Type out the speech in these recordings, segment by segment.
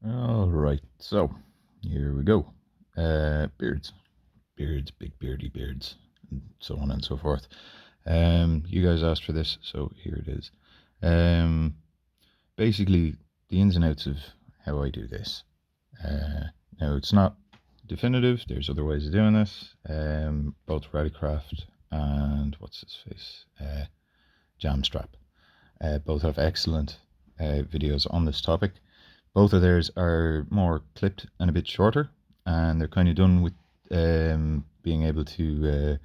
All right, so here we go. Beards, big beardy beards, and so on and so forth. You guys asked for this, so here it is. Um, Basically, the ins and outs of how I do this. Now, it's not definitive. There's other ways of doing this. Both Radicraft and what's his face, Jamstrap. Both have excellent videos on this topic. Both of theirs are more clipped and a bit shorter, and they're kind of done with being able to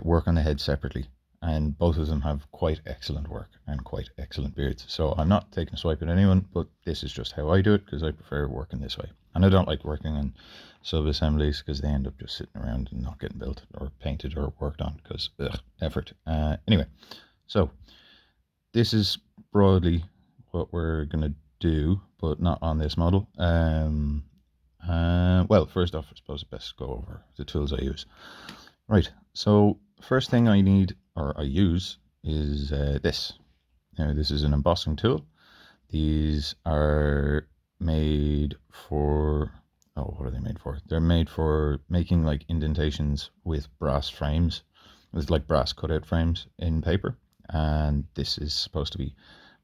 work on the head separately. And both of them have quite excellent work and quite excellent beards. So I'm not taking a swipe at anyone, but this is just how I do it because I prefer working this way. And I don't like working on sub-assemblies because they end up just sitting around and not getting built or painted or worked on because effort. Anyway, so this is broadly what we're going to do, but not on this model. Well, first off, I suppose it's best to go over the tools I use. Right, so first thing I need, or I use, is this. Now, this is an embossing tool. These are made for, what are they made for? They're made for making like indentations with brass frames, with like brass cutout frames in paper. And this is supposed to be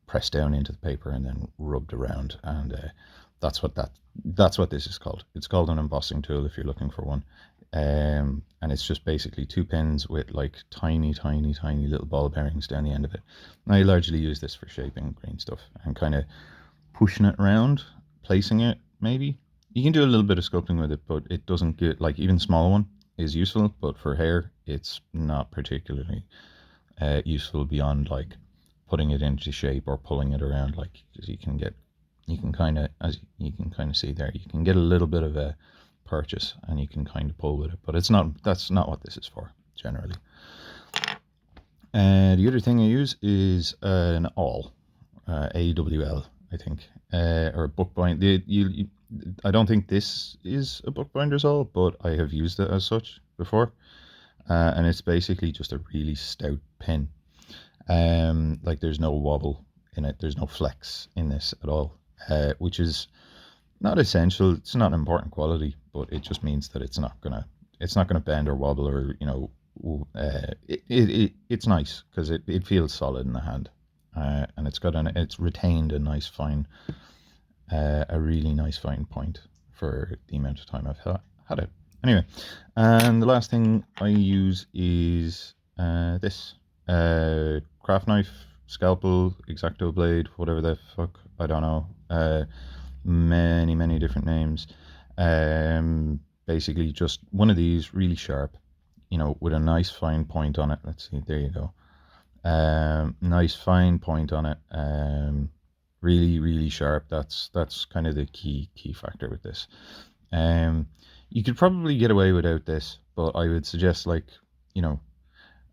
pressed down into the paper and then rubbed around, and that's what this is called. It's called an embossing tool if you're looking for one. And it's just basically two pins with like tiny little ball bearings down the end of it. I largely use this for shaping green stuff and kind of pushing it around, placing it. Maybe you can do a little bit of sculpting with it, but it doesn't get, like, even small one is useful, but for hair it's not particularly useful beyond like putting it into shape or pulling it around. Like, as you can kind of see there, you can get a little bit of a purchase and you can kind of pull with it, but that's not what this is for generally. The other thing I use is an awl, AWL, I think, or a bookbinder. I don't think this is a bookbinder's awl, but I have used it as such before, and it's basically just a really stout pin. Like, there's no wobble in it, there's no flex in this at all, which is not essential. It's not an important quality, but it just means that it's not gonna bend or wobble, or it's nice because it feels solid in the hand, and it's retained a nice fine, a really nice fine point for the amount of time I've had it. Anyway, and the last thing I use is this craft knife, scalpel, X-Acto blade, whatever the fuck, I don't know. Many different names. Basically just one of these, really sharp, with a nice fine point on it. Let's see, there you go. Nice fine point on it. Really sharp. That's kind of the key factor with this. You could probably get away without this, but I would suggest, like,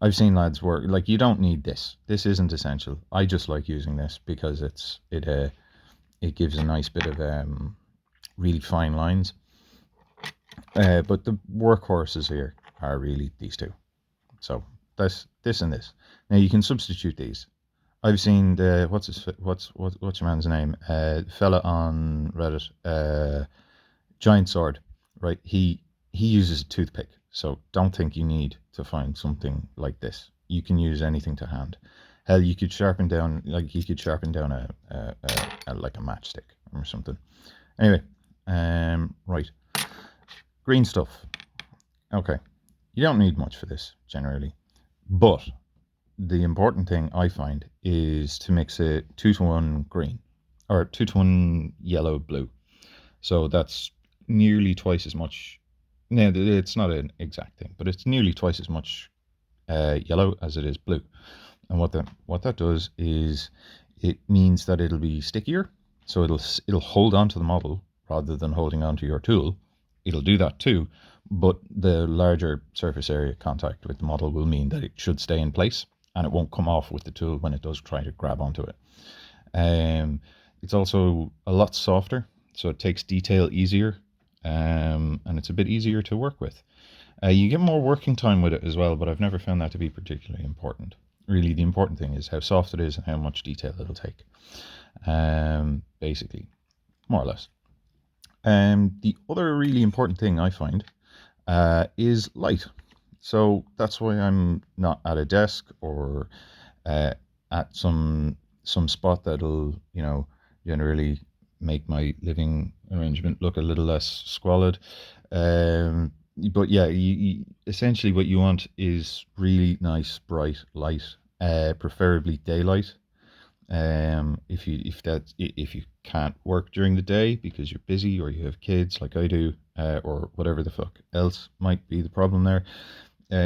I've seen lads work, like, you don't need this. This isn't essential. I just like using this because it gives a nice bit of really fine lines. But the workhorses here are really these two. So that's this and this. Now you can substitute these. I've seen what's your man's name? Fella on Reddit, Giant Sword, right? He uses a toothpick. So don't think you need to find something like this. You can use anything to hand. Hell, you could sharpen down a like a matchstick or something. Anyway, right, green stuff. Okay, you don't need much for this generally, but the important thing I find is to mix it 2-to-1 green or 2-to-1 yellow blue. So that's nearly twice as much. No, it's not an exact thing, but it's nearly twice as much yellow as it is blue. And what that does is it means that it'll be stickier, so it'll hold on to the model rather than holding on to your tool. It'll do that too, but the larger surface area contact with the model will mean that it should stay in place and it won't come off with the tool when it does try to grab onto it. It's also a lot softer, so it takes detail easier, and it's a bit easier to work with. You get more working time with it as well, but I've never found that to be particularly important. Really, the important thing is how soft it is and how much detail it'll take. Basically, more or less. The other really important thing I find is light. So that's why I'm not at a desk or uh, at some spot that'll generally make my living arrangement look a little less squalid. Um, but yeah, essentially what you want is really nice bright light, preferably daylight. If you can't work during the day because you're busy or you have kids like I do, or whatever the fuck else might be the problem there,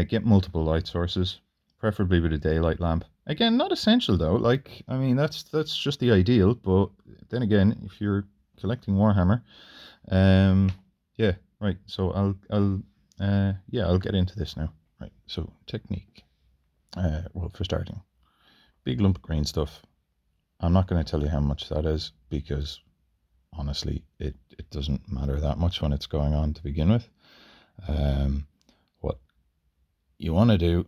get multiple light sources, preferably with a daylight lamp. Again, not essential though. Like, I mean, that's just the ideal. But then again, if you're collecting Warhammer, um, yeah, right. So I'll get into this now. Right. So technique. Well, for starting, big lump of green stuff. I'm not going to tell you how much that is because honestly, it doesn't matter that much when it's going on to begin with. What you want to do,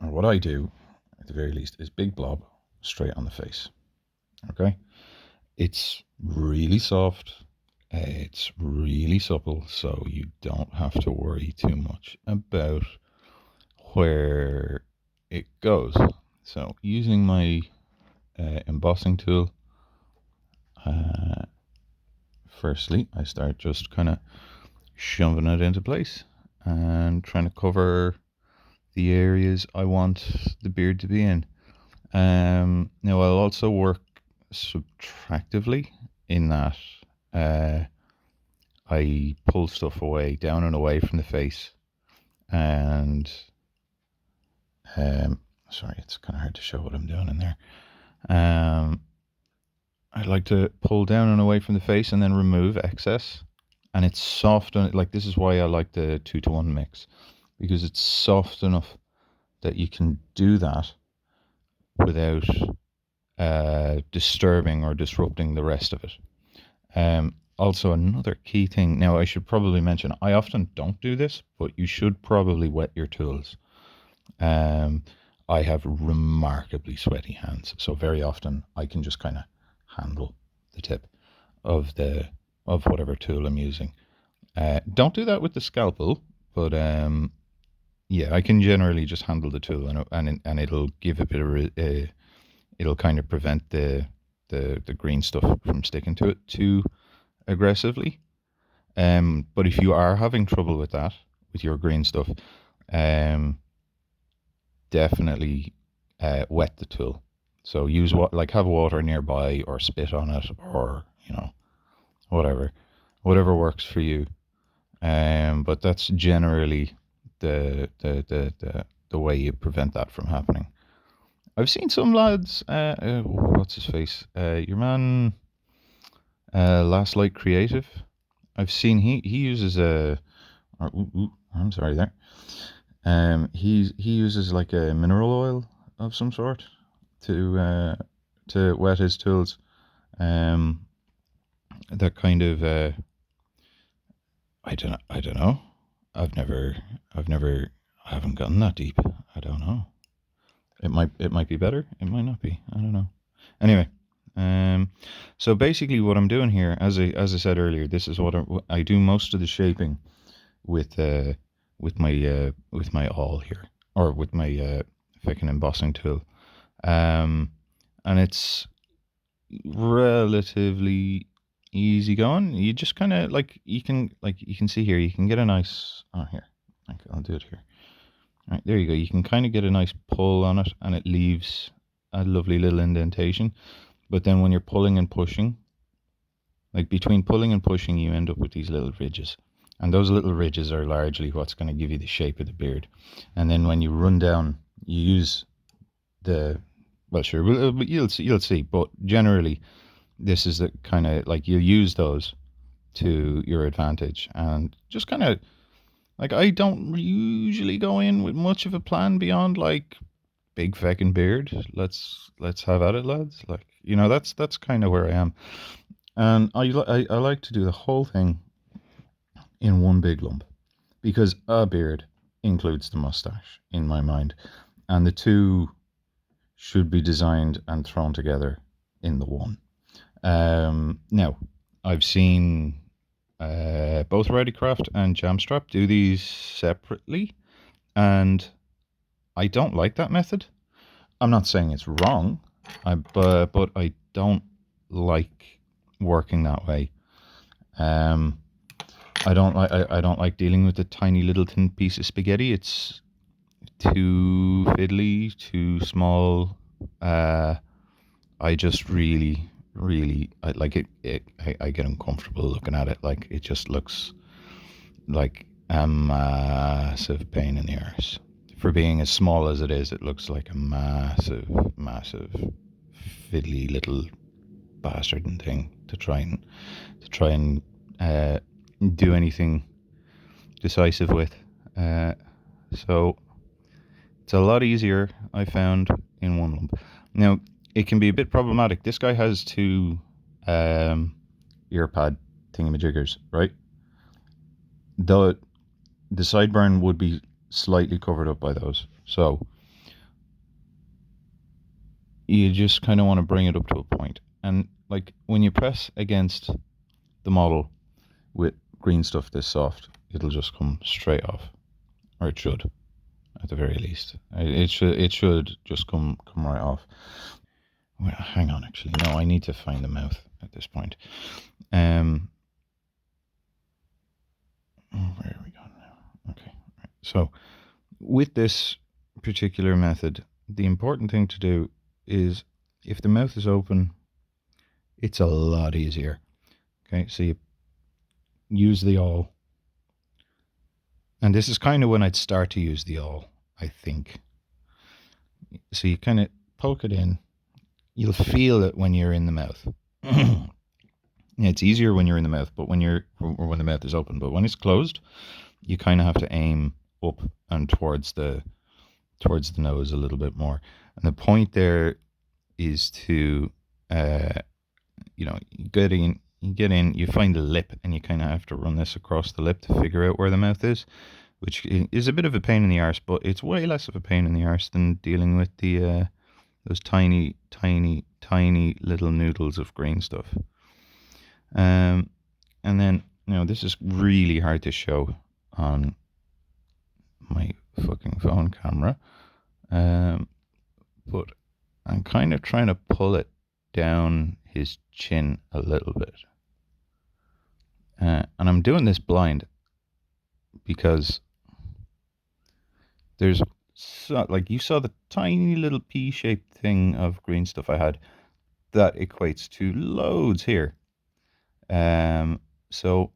or what I do at the very least, is big blob straight on the face. Okay? It's really soft, it's really supple, so you don't have to worry too much about where it goes. So, using my embossing tool, uh, firstly, I start just kind of shoving it into place and trying to cover the areas I want the beard to be in. Now, I'll also work subtractively in that uh, I pull stuff away, down and away from the face. And, um, sorry, it's kind of hard to show what I'm doing in there. I like to pull down and away from the face and then remove excess. And it's soft, and like this is why I like the 2-to-1 mix, because it's soft enough that you can do that without disturbing or disrupting the rest of it. Also, another key thing, now I should probably mention, I often don't do this, but you should probably wet your tools. I have remarkably sweaty hands, so very often I can just kind of handle the tip of whatever tool I'm using. Don't do that with the scalpel, but yeah, I can generally just handle the tool, and it'll give a bit of it'll kind of prevent the green stuff from sticking to it too aggressively. But if you are having trouble with that, with your green stuff, um, definitely wet the tool. So use like have water nearby or spit on it, or whatever, whatever works for you. But that's generally the way you prevent that from happening. I've seen some lads. What's his face? Your man, Last Light Creative. I've seen he uses a. I'm sorry there. He uses like a mineral oil of some sort to wet his tools. That kind of I don't know. I've never I haven't gotten that deep. I don't know. It might be better. It might not be. I don't know. Anyway, so basically what I'm doing here, as I said earlier, this is what I do most of the shaping with my awl here, or with my fucking embossing tool, and it's relatively easy going. You just kind of you can see here, you can get a nice here. I'll do it here. Right, there you go. You can kind of get a nice pull on it, and it leaves a lovely little indentation. But then when you're pulling and pushing, like between pulling and pushing, you end up with these little ridges. And those little ridges are largely what's going to give you the shape of the beard. And then when you run down, you use well, sure, you'll see. But generally, this is the kind of you'll use those to your advantage, and just kind of I don't usually go in with much of a plan beyond big fucking beard. Let's have at it, lads. That's kind of where I am, and I like to do the whole thing in one big lump, because a beard includes the mustache in my mind, and the two should be designed and thrown together in the one. Now, I've seen both Readycraft and Jamstrap do these separately, and I don't like that method. I'm not saying it's wrong, but I don't like working that way. I don't like dealing with the tiny little thin piece of spaghetti. It's too fiddly, too small. I just really I like it. I get uncomfortable looking at it. Like it just looks like a massive pain in the arse. For being as small as it is, it looks like a massive, massive, fiddly little bastard thing to try and do anything decisive with. So it's a lot easier, I found, in one lump. Now, it can be a bit problematic. This guy has two earpad thingamajiggers, right? The sideburn would be slightly covered up by those. So you just kind of want to bring it up to a point. And like when you press against the model with green stuff this soft, it'll just come straight off. Or it should, at the very least. It should just come right off. Well, hang on, actually. No, I need to find the mouth at this point. Where are we going now? Okay, right. So with this particular method, the important thing to do is if the mouth is open, it's a lot easier. Okay, so you use the awl. And this is kind of when I'd start to use the awl, I think. So you kind of poke it in. You'll feel it when you're in the mouth. It's easier when you're in the mouth, but when the mouth is open. But when it's closed, you kind of have to aim up and towards the nose a little bit more. And the point there is to, you get in, you find the lip, and you kind of have to run this across the lip to figure out where the mouth is, which is a bit of a pain in the arse, but it's way less of a pain in the arse than dealing with the those tiny little noodles of green stuff. And then, this is really hard to show on my fucking phone camera, but I'm kind of trying to pull it down his chin a little bit. And I'm doing this blind because there's like you saw the tiny little pea-shaped thing of green stuff I had that equates to loads here. So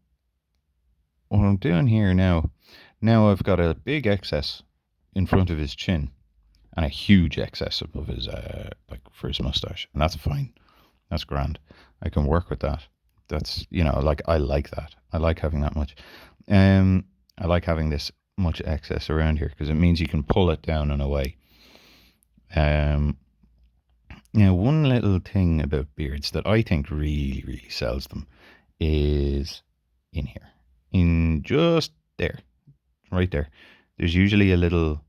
what I'm doing here now I've got a big excess in front of his chin and a huge excess above his like for his mustache, and that's fine. That's grand. I can work with that. That's like I like that. I like having that much. I like having this much excess around here because it means you can pull it down and away. Now, one little thing about beards that I think really, really sells them is in here. In just there. Right there. There's usually a little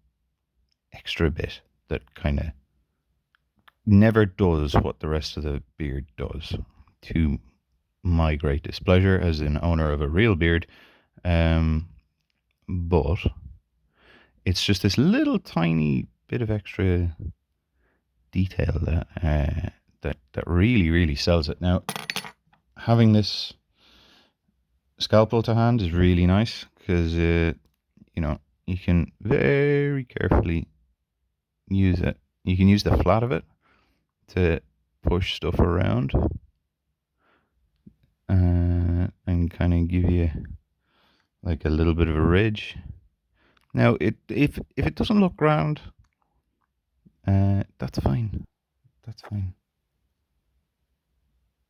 extra bit that kind of never does what the rest of the beard does, to my great displeasure as an owner of a real beard. But it's just this little tiny bit of extra detail that really, really sells it. Now, having this scalpel to hand is really nice because you can very carefully use it. You can use the flat of it to push stuff around and kind of give you like a little bit of a ridge. Now, if it doesn't look round, that's fine. That's fine.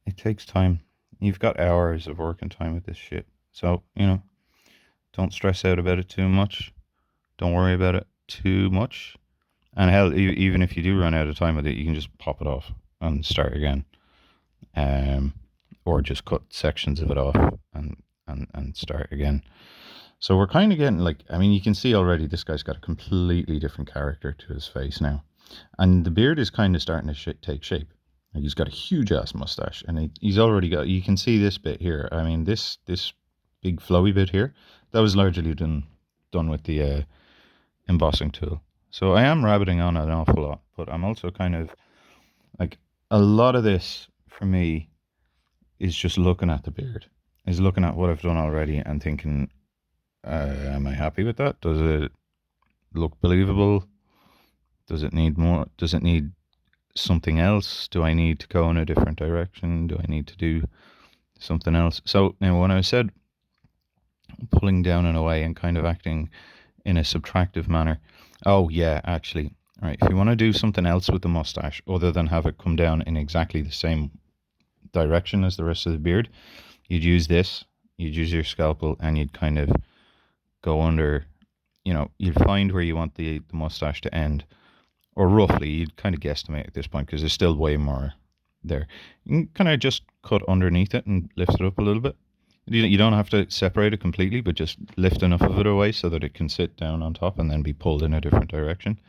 It takes time. You've got hours of working time with this shit. So, don't stress out about it too much. Don't worry about it too much. And hell, even if you do run out of time with it, you can just pop it off and start again. Or just cut sections of it off and start again. So we're kind of getting you can see already this guy's got a completely different character to his face now. And the beard is kind of starting to take shape. Like he's got a huge ass mustache, and he's already got, you can see this bit here. I mean, this big flowy bit here, that was largely done with the embossing tool. So I am rabbiting on an awful lot, but I'm also kind of like, a lot of this for me is just looking at the beard, is looking at what I've done already and thinking, am I happy with that? Does it look believable? Does it need more? Does it need something else? Do I need to go in a different direction? Do I need to do something else? So now, when I said pulling down and away and kind of acting in a subtractive manner, oh yeah, actually, all right. If you want to do something else with the mustache other than have it come down in exactly the same direction as the rest of the beard, you'd use this. You'd use your scalpel and you'd kind of go under. You'd find where you want the mustache to end, or roughly, you'd kind of guesstimate at this point because there's still way more there. You can kind of just cut underneath it and lift it up a little bit. You don't have to separate it completely, but just lift enough of it away so that it can sit down on top and then be pulled in a different direction.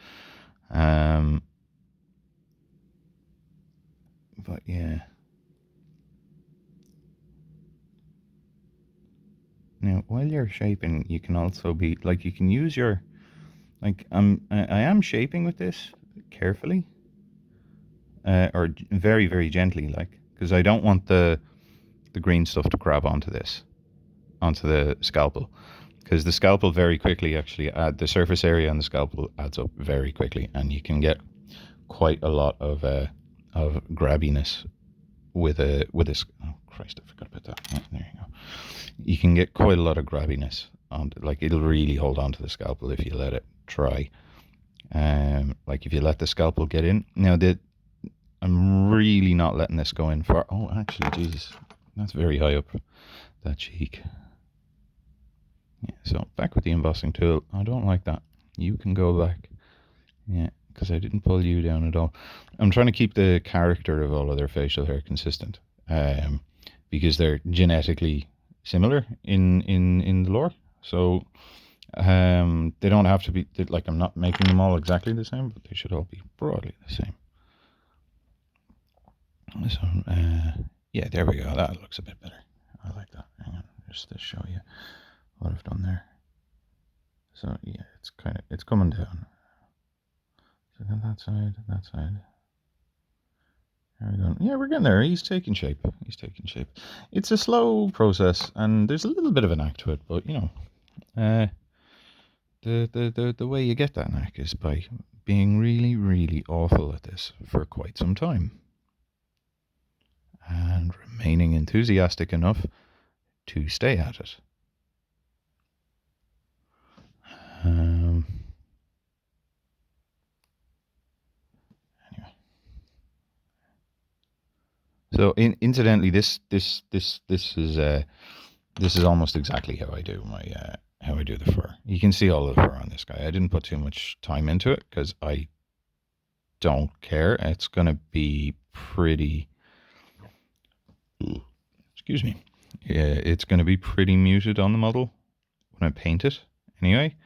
But yeah. Now, while you're shaping, you can also be like, you can use your, like, I am shaping with this carefully, or very, very gently, like, because I don't want the green stuff to grab onto the scalpel, because the scalpel very quickly actually the surface area on the scalpel adds up very quickly, and you can get quite a lot of grabbiness with a oh Christ, I forgot about that. Yeah, there you go. You can get quite a lot of grabbiness on, like, it'll really hold on to the scalpel if you let it try. Like, if you let the scalpel get in. Now, I'm really not letting this go in far. Oh, actually, Jesus, that's very high up, that cheek. Yeah, so back with the embossing tool. I don't like that. You can go back. Yeah, because I didn't pull you down at all. I'm trying to keep the character of all of their facial hair consistent, because they're genetically similar in the lore. So they don't have to be, like, I'm not making them all exactly the same, but they should all be broadly the same. So yeah, there we go. That looks a bit better. I like that. Hang on, just to show you what I've done there. So yeah, it's coming down. So that side. There we go. Yeah, we're getting there. He's taking shape. It's a slow process, and there's a little bit of a knack to it, but the way you get that knack is by being really, really awful at this for quite some time, and remaining enthusiastic enough to stay at it. Anyway. So, incidentally, this is almost exactly how I do the fur. You can see all the fur on this guy. I didn't put too much time into it because I don't care. It's gonna be pretty. Excuse me. Yeah, it's gonna be pretty muted on the model when I paint it. Anyway.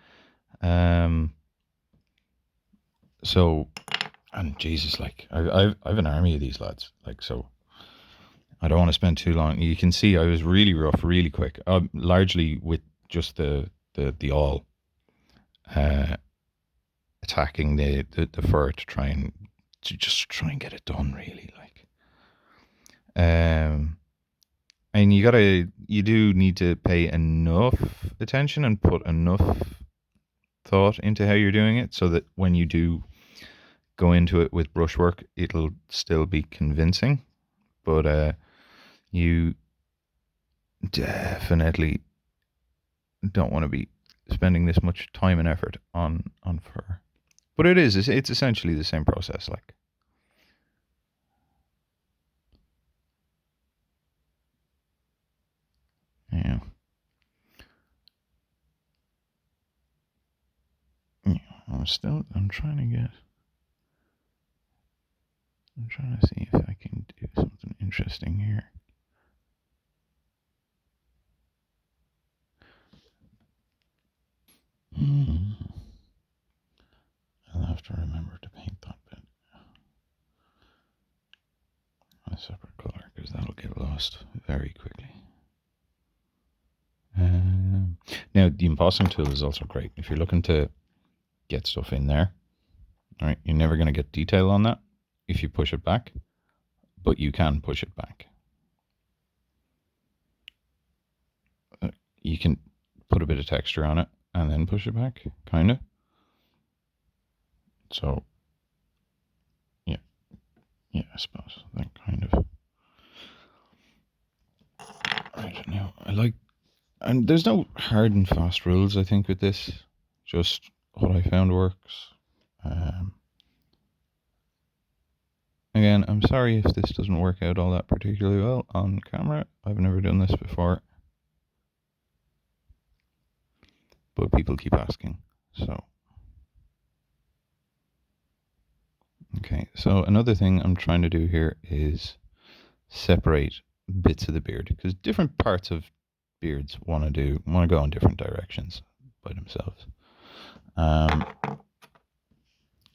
So, and Jesus, like, I've an army of these lads. Like, so I don't want to spend too long. You can see I was really rough, really quick, largely with just the awl, attacking the fur to try and get it done, really, like. And you do need to pay enough attention and put enough thought into how you're doing it so that when you do go into it with brushwork, it'll still be convincing. But you definitely don't want to be spending this much time and effort on fur. But it's essentially the same process, like. Yeah. I'm trying to see if I can do something interesting here. I'll have to remember to paint that bit a separate color because that'll get lost very quickly. Now, the embossing tool is also great. If you're looking to get stuff in there, all right, you're never going to get detail on that if you push it back, but you can push it back. You can put a bit of texture on it and then push it back, kind of. So, yeah, I suppose that kind of. I don't know. And there's no hard and fast rules, I think, with this. Just what I found works. Again, I'm sorry if this doesn't work out all that particularly well on camera. I've never done this before. But people keep asking, so. Okay, so another thing I'm trying to do here is separate bits of the beard, because different parts of beards want to go in different directions by themselves. And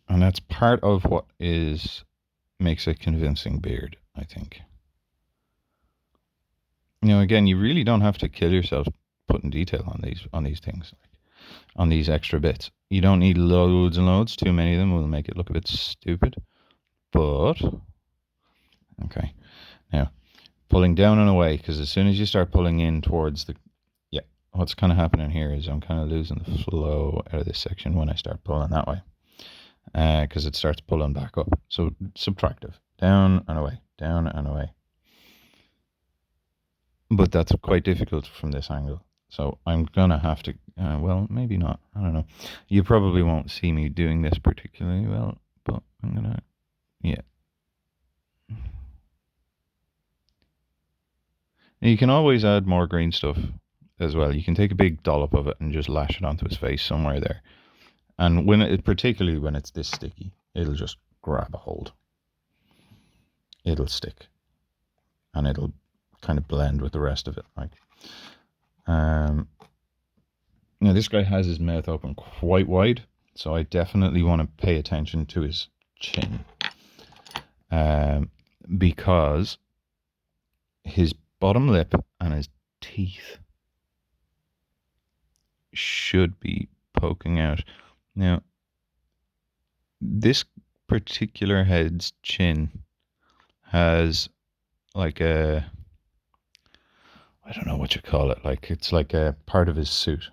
that's part of what makes a convincing beard, I think. Again, you really don't have to kill yourself putting detail on these things, on these extra bits. You don't need loads and loads. Too many of them will make it look a bit stupid. But okay, now pulling down and away, because as soon as you start pulling in towards what's kind of happening here is I'm kind of losing the flow out of this section when I start pulling that way, because it starts pulling back up. So subtractive, down and away, down and away. But that's quite difficult from this angle. So I'm going to have to, well, maybe not. I don't know. You probably won't see me doing this particularly well, but I'm going to, yeah. You can always add more green stuff as well. You can take a big dollop of it and just lash it onto his face somewhere there. And particularly when it's this sticky, it'll just grab a hold. It'll stick. And it'll kind of blend with the rest of it. Now this guy has his mouth open quite wide, so I definitely want to pay attention to his chin. Because his bottom lip and his teeth should be poking out. Now, this particular head's chin has like I don't know what you call it. Like it's like a part of his suit,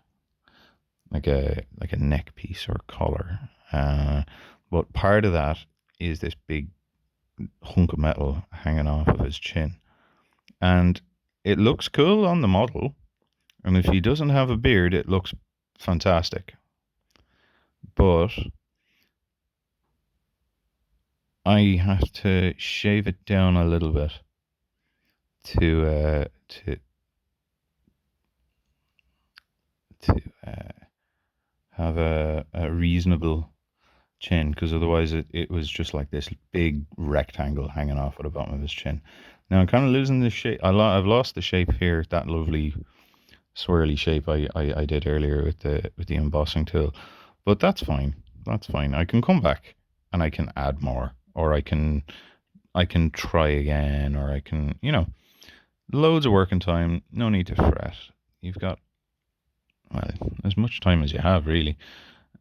like a neck piece or collar. But part of that is this big hunk of metal hanging off of his chin. And it looks cool on the model. And if he doesn't have a beard, it looks fantastic. But I have to shave it down a little bit to have a reasonable chin, because otherwise it was just like this big rectangle hanging off at the bottom of his chin. Now I'm kind of losing the shape. I've lost the shape here, that lovely swirly shape I did earlier with the embossing tool, but that's fine. That's fine. I can come back and I can add more, or I can try again, or I can, loads of working time. No need to fret. You've got, well, as much time as you have, really.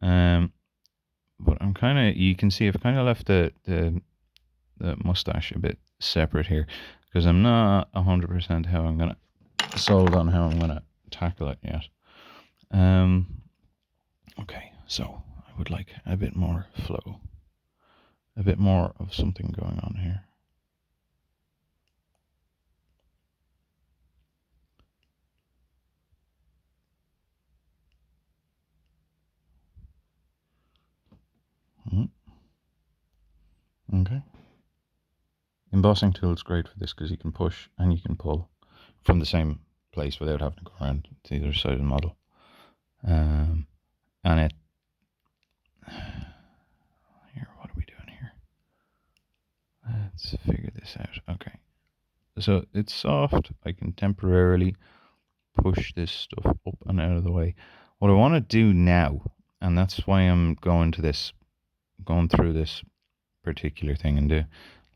But I'm kind of, you can see I've kind of left the mustache a bit separate here, because I'm not 100% sold on how I'm gonna tackle it yet. Okay, so I would like a bit more flow, a bit more of something going on here. Okay. Embossing tool is great for this because you can push and you can pull from the same place without having to go around to either side of the model. And it, here, what are we doing here? Let's figure this out. Okay. So it's soft. I can temporarily push this stuff up and out of the way. What I want to do now, and that's why I'm going through this particular thing, and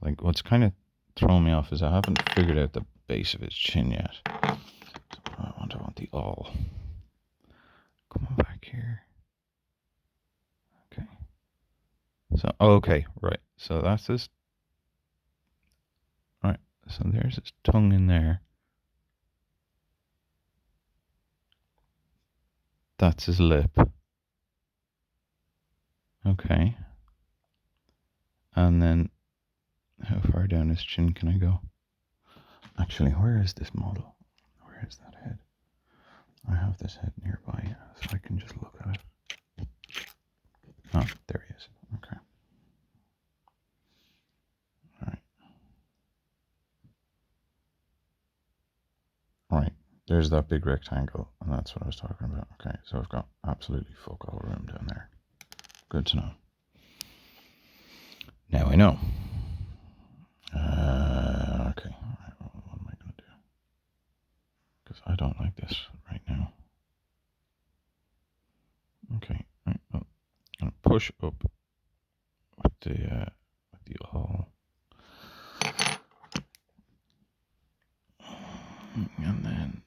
like what's kind of throwing me off is I haven't figured out the base of his chin yet. So I want the awl. Oh, okay, right. So that's his. Right. So there's his tongue in there. That's his lip. Okay. And then how far down his chin can I go? Actually, where is this model? Where is that head? I have this head nearby, so I can just look at it. Oh, there he is. Okay. All right. Right. There's that big rectangle, and that's what I was talking about. Okay, so I've got absolutely fuck all room down there. Good to know. Now I know. Okay. All right. Well, what am I going to do? Because I don't like this right now. Okay. Right. Well, I'm going to push up with the all, and then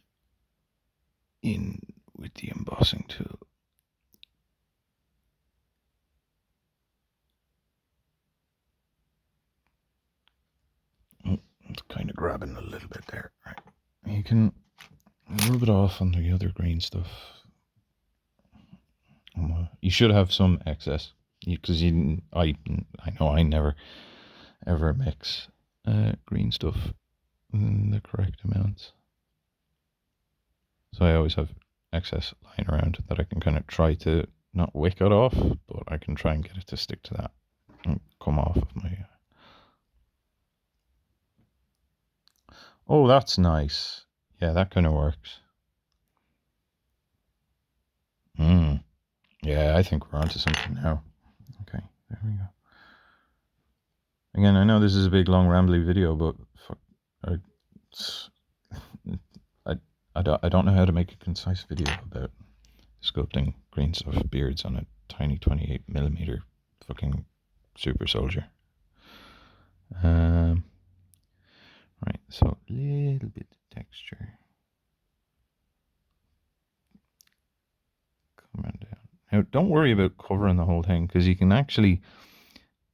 in with the embossing tool. Oh, it's kind of grabbing a little bit there. Right. You can rub it off on the other green stuff. You should have some excess, because I know I never ever mix green stuff in the correct amounts, so I always have excess lying around that I can kind of try to not wick it off, but I can try and get it to stick to that and come off of my. Oh, that's nice. Yeah, that kind of works. Yeah, I think we're onto something now. Okay, there we go. Again, I know this is a big, long, rambly video, but fuck, I don't know how to make a concise video about sculpting green stuff beards on a tiny 28mm fucking super soldier. Right, so a little bit of texture coming down. Now, don't worry about covering the whole thing, because you can actually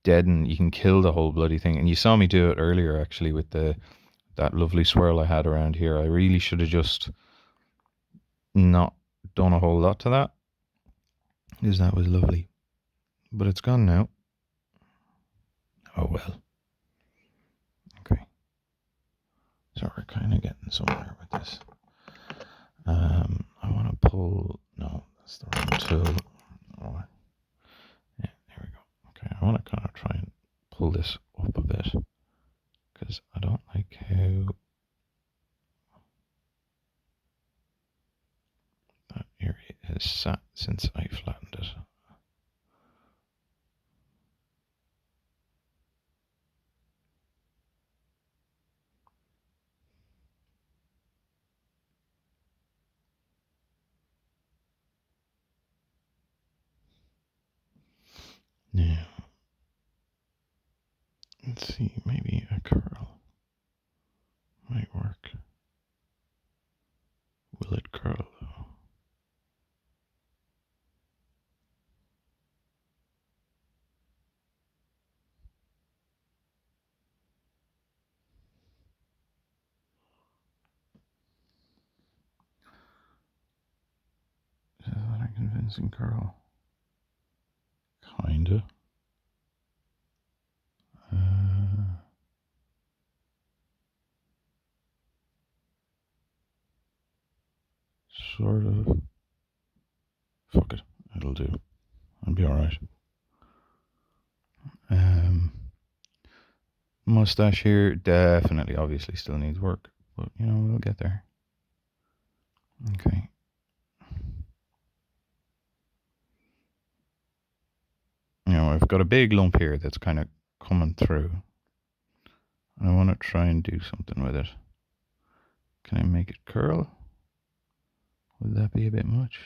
you can kill the whole bloody thing. And you saw me do it earlier, actually, with that lovely swirl I had around here. I really should have just not done a whole lot to that, because that was lovely. But it's gone now. Oh well. Okay. So we're kind of getting somewhere with this. I want to pull. No, that's the wrong tool. Oh, yeah, there we go. Okay, I want to kind of try and pull this up a bit, because I don't like how that area is sat since I flattened it. Now, let's see, maybe a curl might work. Will it curl though? Is that a convincing curl? Kinda. Sort of. Fuck it. It'll do. I'll be alright. Mustache here definitely, obviously, still needs work, but we'll get there. Okay. I've got a big lump here that's kind of coming through. I want to try and do something with it. Can I make it curl? Would that be a bit much?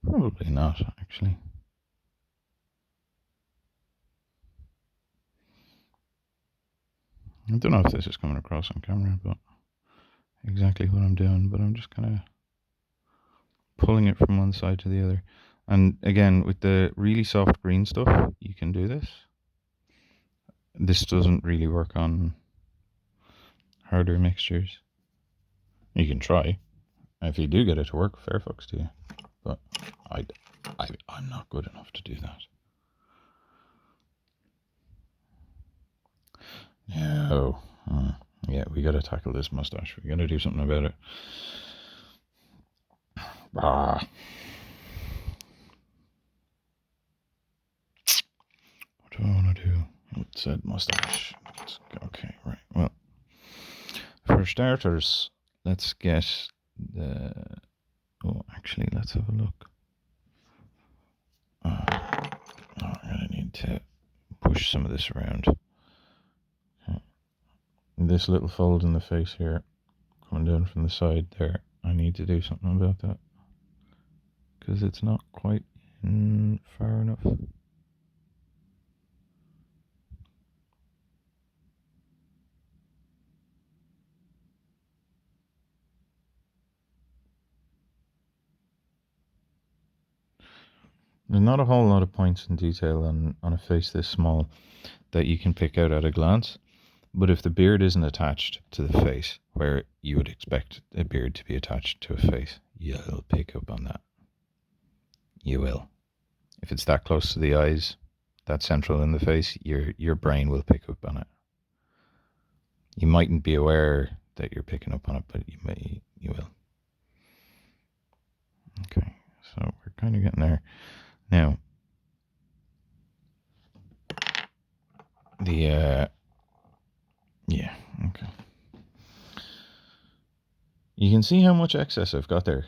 Probably not, actually. I don't know if this is coming across on camera, but exactly what I'm doing. But I'm just kind of pulling it from one side to the other. And again, with the really soft green stuff, you can do this. This doesn't really work on harder mixtures. You can try. If you do get it to work, fair fucks to you. But I'm not good enough to do that. No. Yeah, we gotta tackle this mustache. We gotta do something about it. Ah. What do I want to do? It said mustache. Okay, right. Well, for starters, let's get the... Oh, actually, let's have a look. I'm gonna need to push some of this around. Okay. This little fold in the face here, coming down from the side there, I need to do something about that. Because it's not quite far enough. There's not a whole lot of points in detail on a face this small that you can pick out at a glance. But if the beard isn't attached to the face, where you would expect a beard to be attached to a face, you'll pick up on that. You will. If it's that close to the eyes, that central in the face, your brain will pick up on it. You mightn't be aware that you're picking up on it, but you will. Okay, so we're kind of getting there. Now, yeah, okay. You can see how much excess I've got there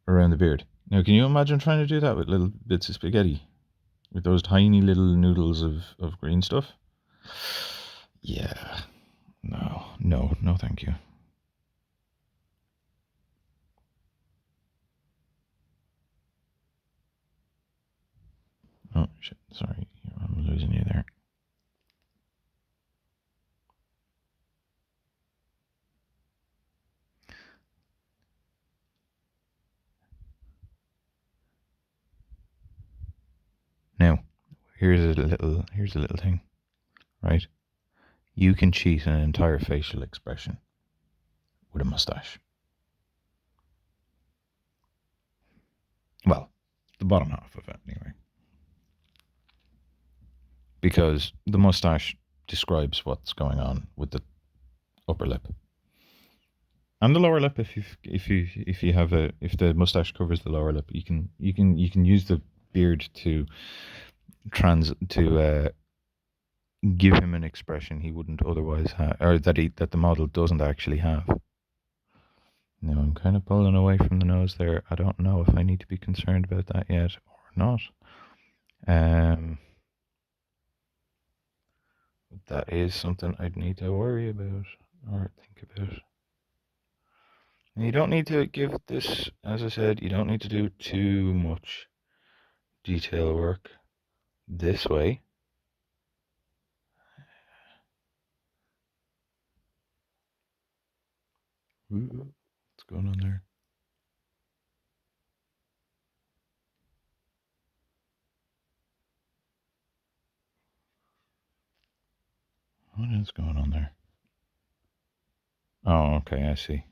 around the beard. Now, can you imagine trying to do that with little bits of spaghetti? With those tiny little noodles of green stuff? Yeah. No, thank you. Oh, shit, sorry. I'm losing you there. Now, here's a little thing, right? You can cheat an entire facial expression with a mustache. Well, the bottom half of it, anyway. Because the mustache describes what's going on with the upper lip and the lower lip. If the mustache covers the lower lip, you can use the beard to give him an expression he wouldn't otherwise have, or that the model doesn't actually have. Now I'm kind of pulling away from the nose there. I don't know if I need to be concerned about that yet or not. That is something I'd need to worry about or think about. And you don't need to give this, as I said, you don't need to do too much detail work this way. Ooh, what's going on there? What is going on there? Oh, okay, I see.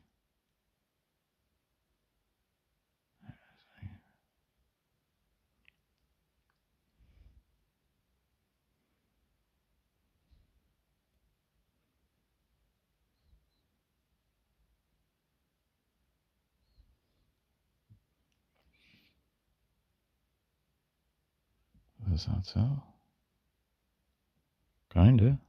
Is that so? Kinda.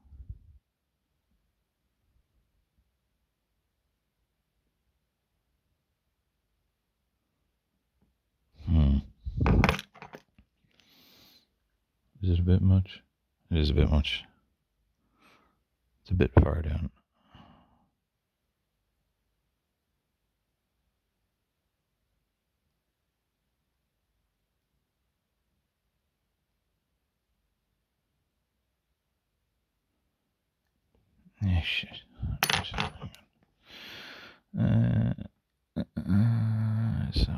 Is it a bit much? It is a bit much. It's a bit far down. Yeah, shit. So.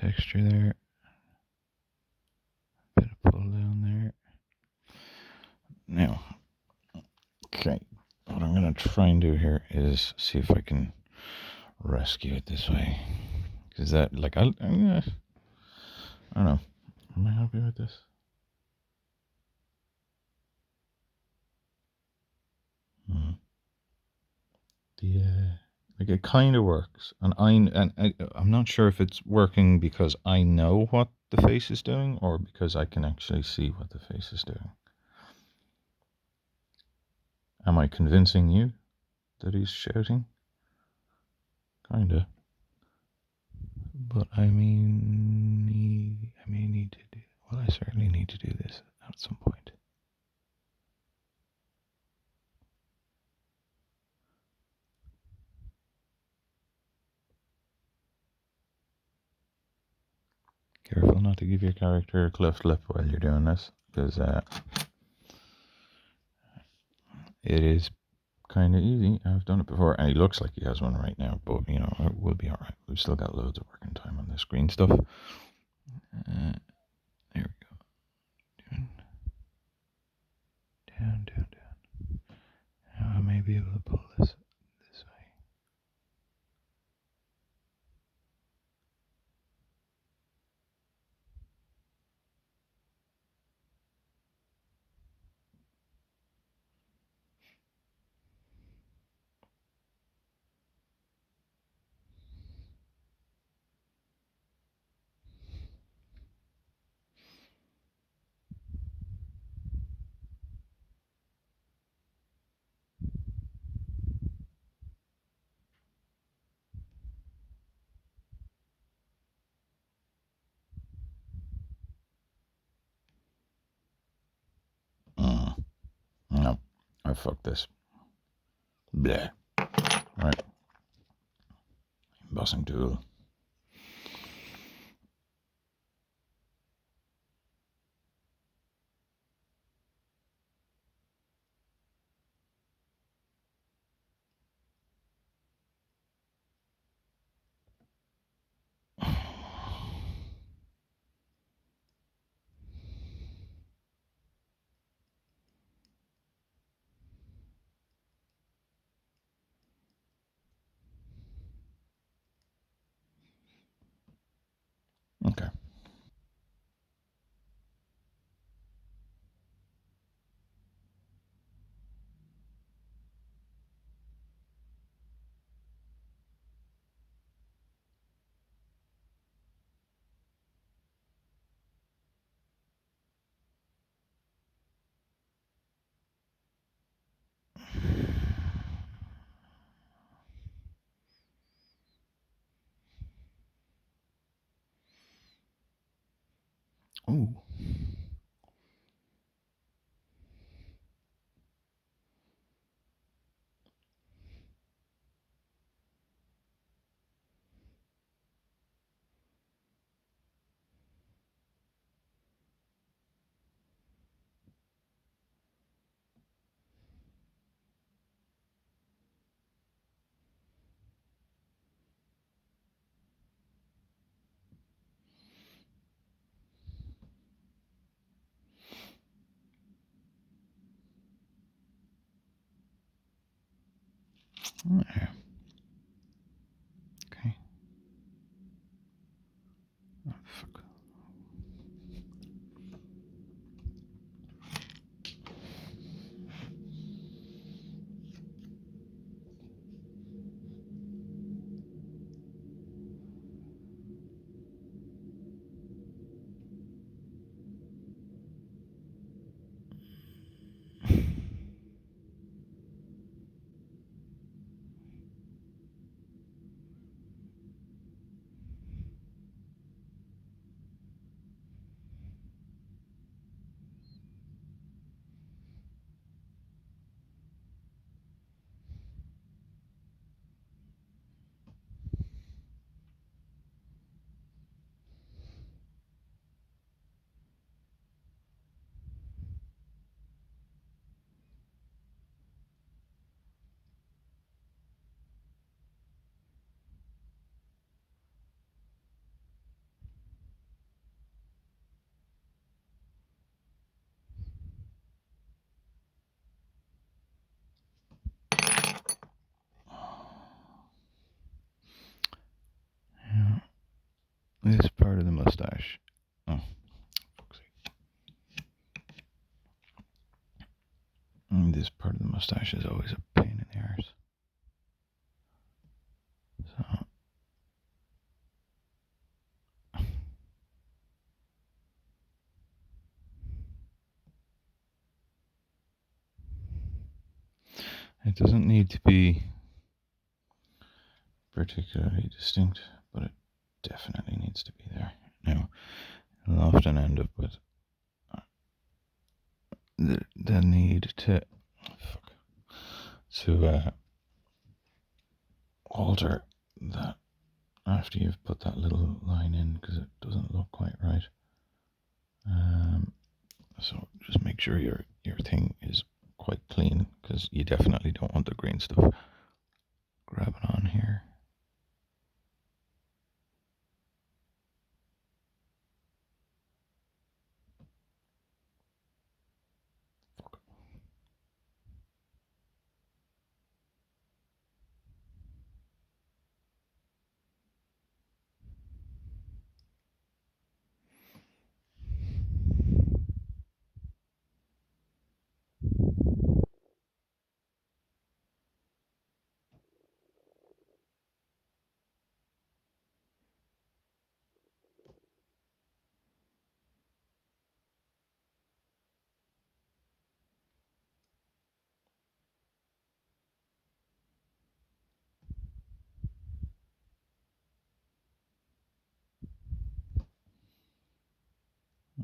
texture there. Bit of pull down there. Now, okay, what I'm going to try and do here is see if I can rescue it this way. Because that, like, I don't know. Am I happy with this? Like it kind of works, and I'm not sure if it's working because I know what the face is doing or because I can actually see what the face is doing. Am I convincing you that he's shouting? Kinda. But I may need to do. Well, I certainly need to do this at some point. Careful not to give your character a cleft lip while you're doing this, because it is kind of easy. I've done it before, and he looks like he has one right now, but you know, we'll be alright. We've still got loads of working time on this green stuff. There we go. Down, down, down. Now I may be able to pull this way. No, I fucked this. Bleh. Right. Embossing tool. Okay. Ooh. There. Okay. Oh, fuck. mustache. Oh, fuck's sake. This part of the mustache is always a pain in the arse. So. It doesn't need to be particularly distinct, but it definitely needs to be there. Now, it'll often end up with the need to alter that after you've put that little line in, because it doesn't look quite right. So just make sure your thing is quite clean, because you definitely don't want the green stuff grabbing on here.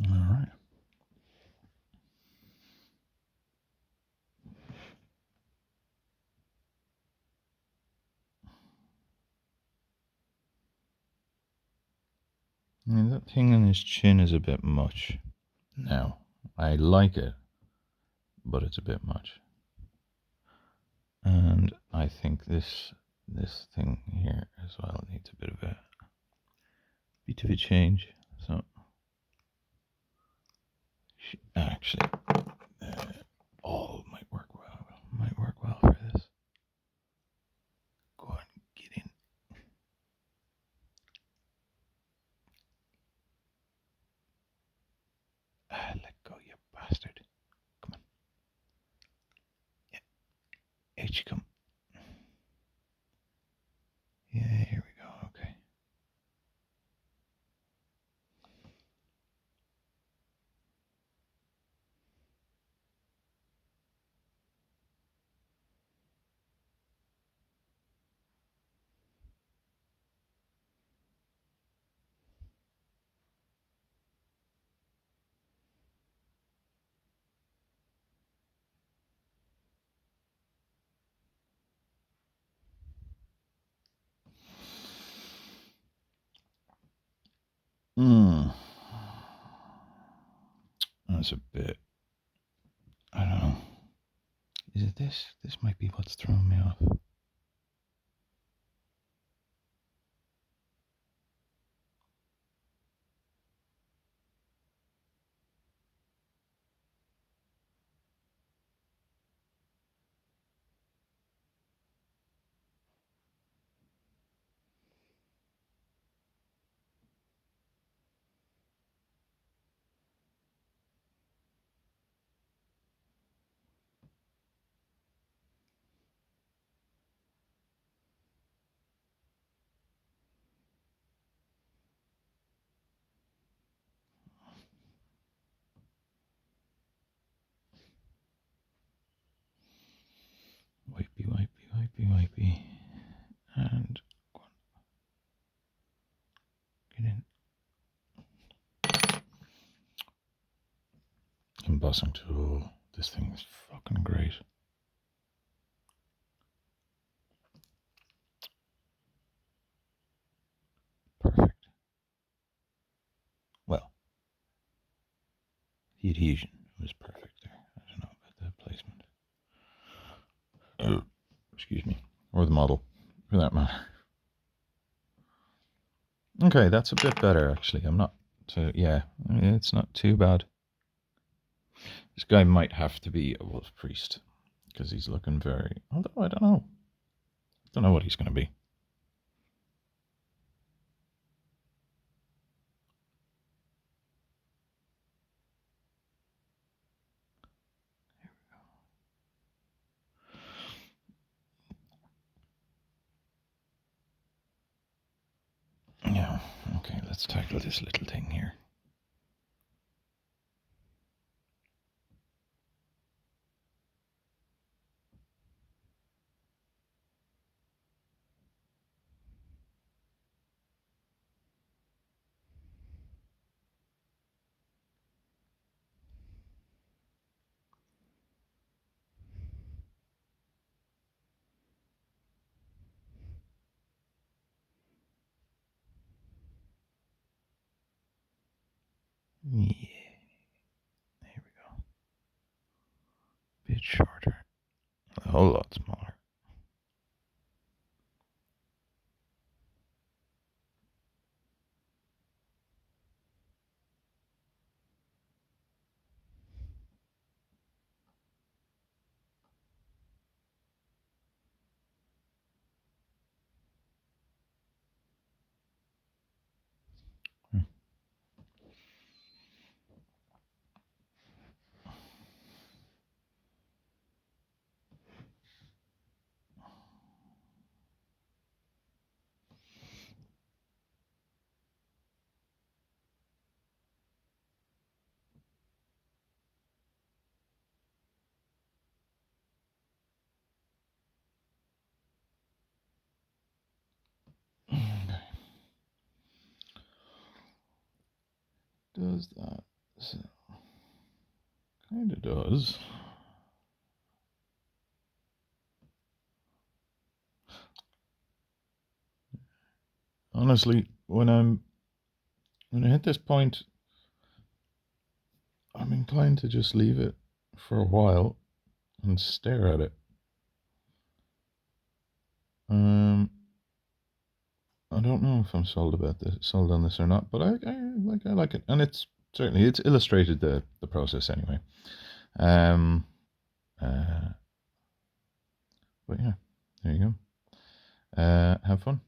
All right. I mean, that thing on his chin is a bit much. Now, I like it, but it's a bit much. And I think this thing here as well needs a bit of a change. So actually, all might work well for this. Go on, get in. Let go, you bastard. Come on. Yeah, out you come. Yeah, here we go. Okay. That's a bit. I don't know. Is it this? This might be what's throwing me off. Wipey. And go on. Get in. Embossing tool. This thing is fucking great. Perfect. Well, the adhesion was perfect there. I don't know about the placement. Excuse me. Or the model, for that matter. Okay, that's a bit better, actually. Yeah, it's not too bad. This guy might have to be a wolf priest, because he's looking very... Although, I don't know. I don't know what he's going to be. let's tackle this little thing here. Yeah, there we go. Bit shorter, a whole lot smaller. Okay. Does that? So, kind of does. Honestly, when I hit this point, I'm inclined to just leave it for a while and stare at it. I don't know if I'm sold on this or not, but I like it, and it's illustrated the process anyway. Um, uh, but yeah, there you go. Have fun.